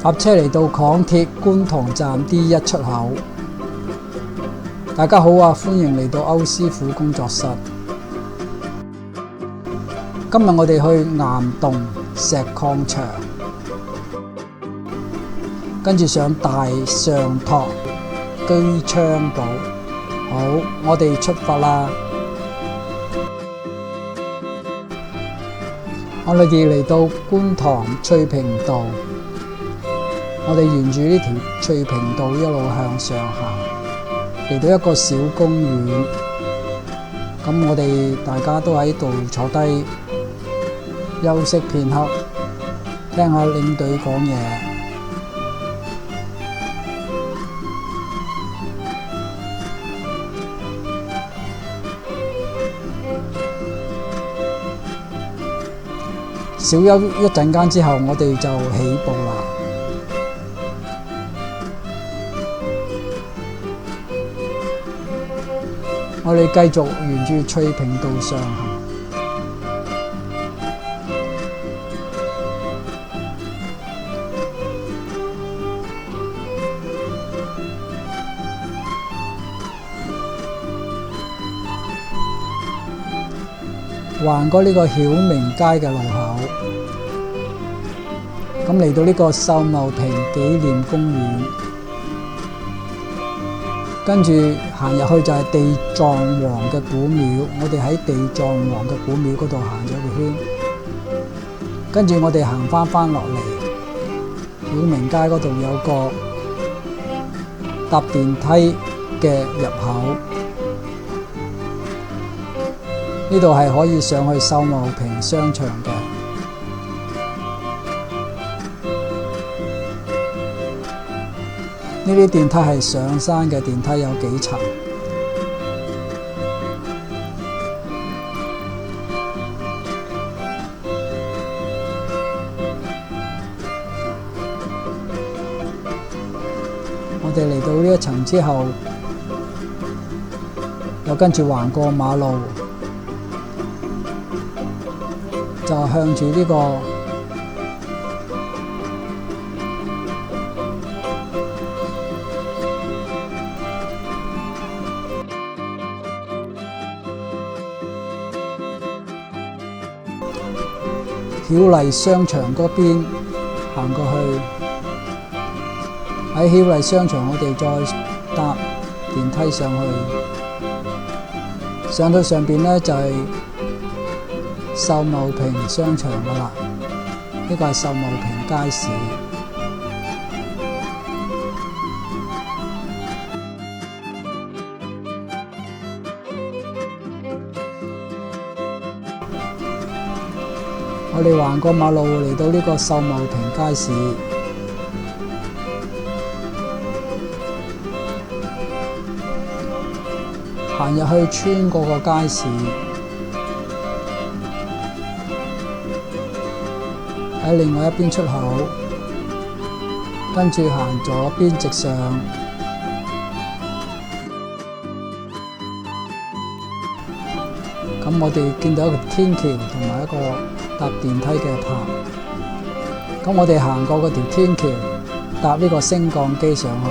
搭車嚟到港鐵觀塘站 D1 出口。大家好啊，歡迎嚟到歐師傅工作室。今日我哋去岩洞石礦場，跟住上大上托居昌堡。好，我哋出發啦！我哋嚟到觀塘翠屏道，我哋沿住呢條翠屏道一路向上行，嚟到一個小公園。咁我哋大家都喺度坐低休息片刻，聽下領隊講嘢。小休一陣間之後，我哋就起步啦。我哋繼續沿住翠屏道上行。橫過呢個曉明街嘅路口，咁嚟到呢個秀茂坪紀念公園，跟住行入去就係地藏王嘅古廟。我哋喺地藏王嘅古廟嗰度行咗個圈，跟住我哋行翻落嚟，曉明街嗰度有個搭電梯嘅入口。呢度係可以上去秀茂坪商場嘅。呢啲電梯係上山嘅電梯，有幾層。我哋嚟到呢一層之後，又跟住橫過馬路，就向住呢個曉麗商場嗰邊行過去。喺曉麗商場，我哋再搭電梯上去，上到上邊呢，就係秀茂坪商場噶啦。呢個係秀茂坪街市。我哋橫過馬路嚟到呢個秀茂坪街市，行入去穿過個街市，喺另外一邊出口，跟住行左邊直上，咁我哋見到一個天橋同埋一個搭電梯嘅棚。咁我哋行過嗰條天橋，搭呢個升降機上去。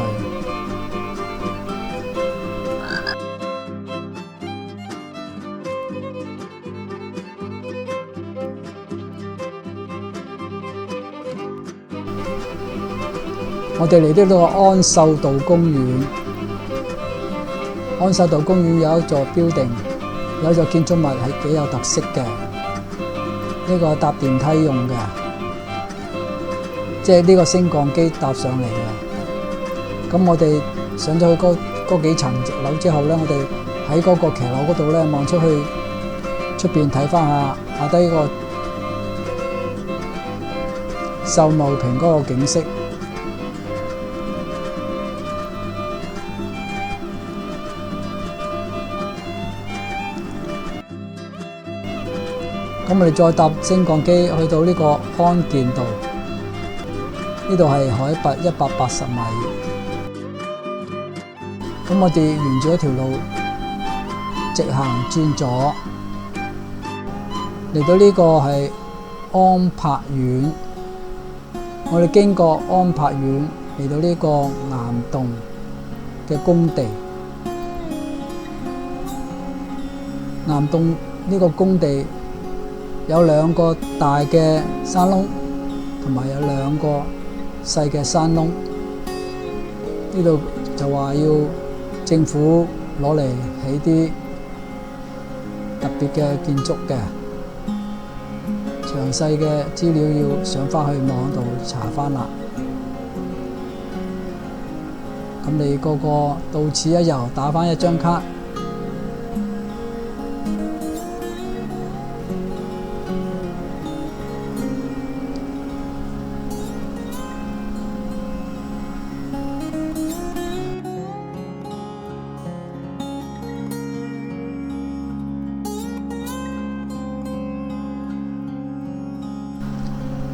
我哋嚟到呢個安秀道公園。安秀道公園有一座building，有一座建築物係幾有特色嘅。呢個搭電梯用嘅，即係呢個升降機搭上嚟嘅。咁我哋上咗去嗰幾層樓之後呢，我哋喺嗰個騎樓嗰度呢，望出去出邊睇翻下低個秀茂坪嗰個景色。咁我哋再搭升降機去到呢個安健道，呢度係海拔180米。咁我哋沿住一條路直行轉左，嚟到呢個係安柏苑。我哋經過安柏縣嚟到呢個岩洞嘅工地。岩洞呢個工地有兩個大嘅山窿，同埋有兩個細嘅山窿。呢度就話要政府攞嚟起啲特別嘅建築嘅，詳細嘅資料要上返去網度查返啦。咁你個個到此一遊，打返一張卡。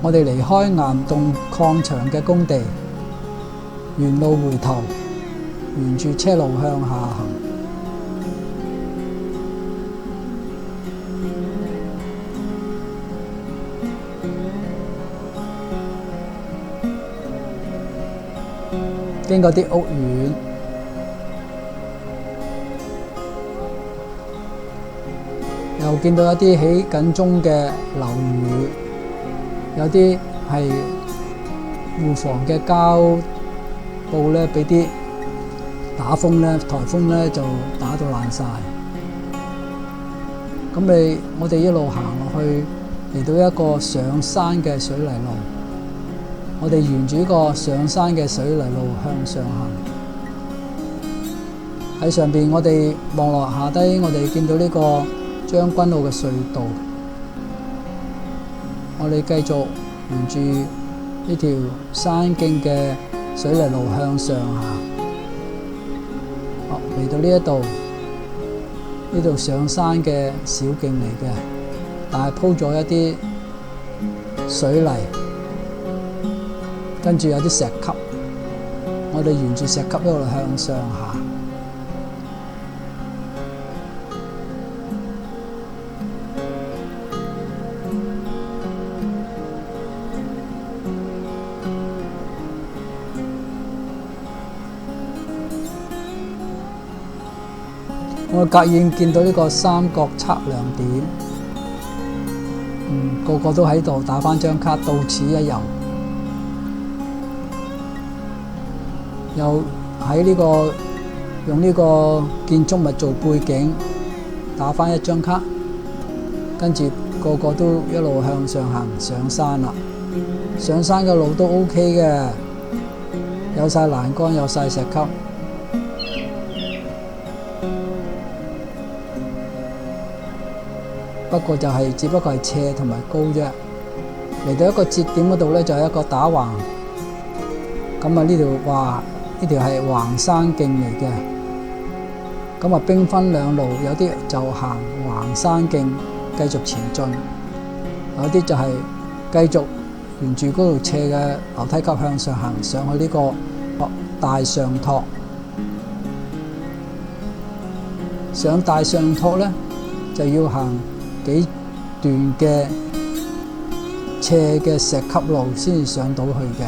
我哋離開岩洞礦場嘅工地，原路回頭，沿住車路向下行。經過啲屋苑，又見到一啲起緊鐘嘅樓宇。有啲係護房嘅膠布咧，俾啲打風咧、颱風咧就打到爛晒。咁我哋一路行落去，嚟到一個上山嘅水泥路。我哋沿住呢個上山嘅水泥路向上行。喺上邊，我哋望落下低，我哋見到呢個將軍澳嘅隧道。我哋繼續沿住呢條山徑嘅水泥路向上行，嚟到呢一度，呢度上山嘅小徑嚟嘅，但係鋪咗一啲水泥，跟住有啲石級，我哋沿住石級一路向上行。我隔遠見到呢個三角測量點，個個都喺度打返張卡，到此一遊。又喺呢個用呢個建築物做背景，打返一張卡，跟住個個都一路向上行上山啦。上山嘅路都 OK 嘅，有晒欄杆，有晒石級。不過只不過係斜同埋高啫。嚟到一個節點嗰度咧，就係一個打橫。咁啊，呢條係橫山徑嚟嘅。咁啊，兵分兩路，有啲就行橫山徑繼續前進，有啲就係繼續沿住嗰條斜嘅樓梯級向上行上去呢個大上托。上大上托咧，就要行幾段嘅斜嘅石級路先至上到去嘅。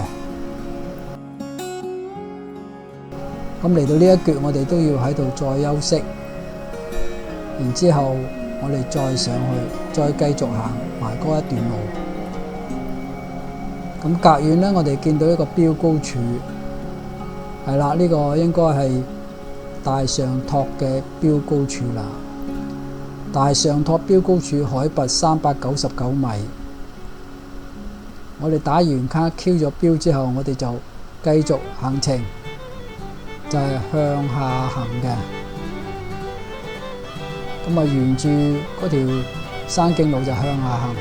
咁嚟到呢一橛，我哋都要喺度再休息，然之後我哋再上去，再繼續行埋嗰一段路。咁隔遠呢，我哋見到一個標高柱，係啦，呢個應該係大上托嘅標高柱啦。大上托標高柱海拔399米。我哋打完卡 Q 咗標之後，我哋就繼續行程，就係向下行嘅。咁啊，沿住嗰條山徑路就向下行。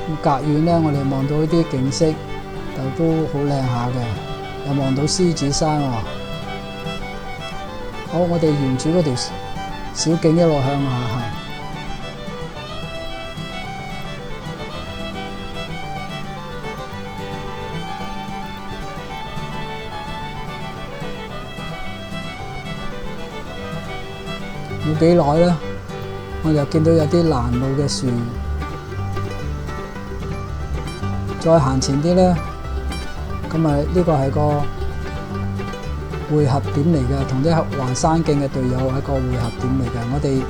咁隔遠呢，我哋望到呢啲景色就都好靚下嘅，又望到獅子山喎。好，我哋沿住嗰條小徑一路向下行。冇幾耐咧，我就見到有啲攔路嘅樹。再行前啲咧，咁呢個係個匯合點嚟嘅，同啲橫山徑嘅隊友係一個匯合點嚟嘅。我哋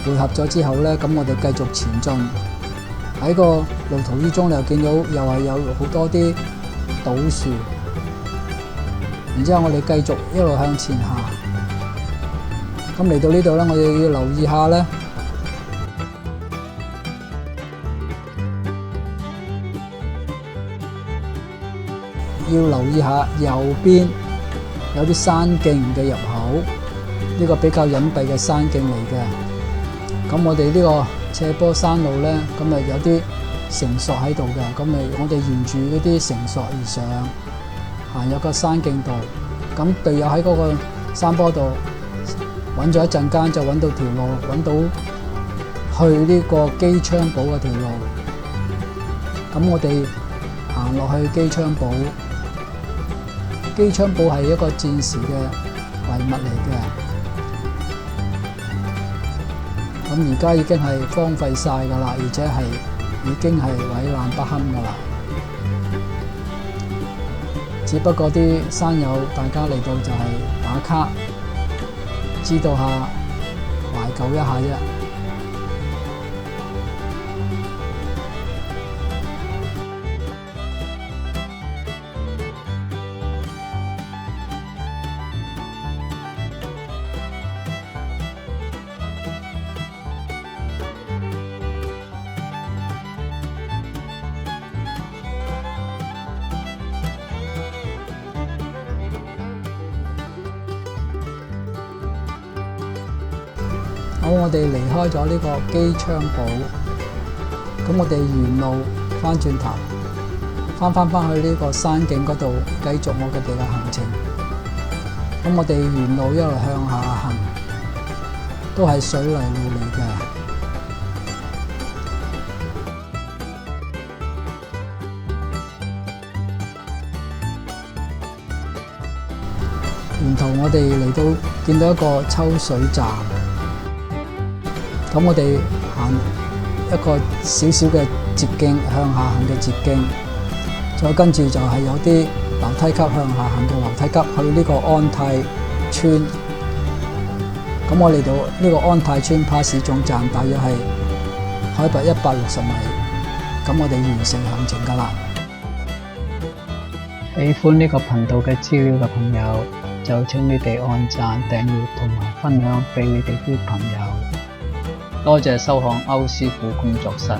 匯合咗之後呢，咁我哋繼續前進。喺個路途之中，你又見到又係有好多啲倒樹，然之後我哋繼續一路向前行。咁嚟到呢度呢，我哋要留意下呢，要留意下右邊有啲山徑嘅入口，呢個比較隱蔽嘅山徑嚟嘅。咁我哋呢個斜坡山路呢，咁有啲繩索喺度嘅，咁我哋沿住嗰啲繩索而上，行入個山徑度。咁隊友喺嗰個山坡度揾咗一陣間，就揾到條路，揾到去呢個機槍堡嘅條路。咁我哋行落去機槍堡。機槍堡係一個戰時嘅遺物嚟嘅，咁而家已經係荒廢晒㗎啦，而且係已經係毀爛不堪㗎啦。只不過啲山友大家嚟到就係打卡，知道下懷舊一下啫。好，我哋離開咗呢個機槍堡，咁我哋沿路翻轉頭，翻去呢個山徑嗰度，繼續我哋嘅行程。咁我哋沿路一路向下行，都係水泥路嚟嘅。沿途我哋嚟到見到一個抽水站。咁我哋行一個少少嘅捷徑，向下行嘅捷徑，再跟住就係有啲樓梯級向下行嘅樓梯級去呢個安泰村。咁我嚟到呢個安泰村巴士總站，大約係海拔160米。咁我哋完成行程㗎啦。喜歡呢個頻道嘅資料嘅朋友，就請你哋按讚、訂閱同埋分享俾你哋啲朋友。多謝收看歐師傅工作室。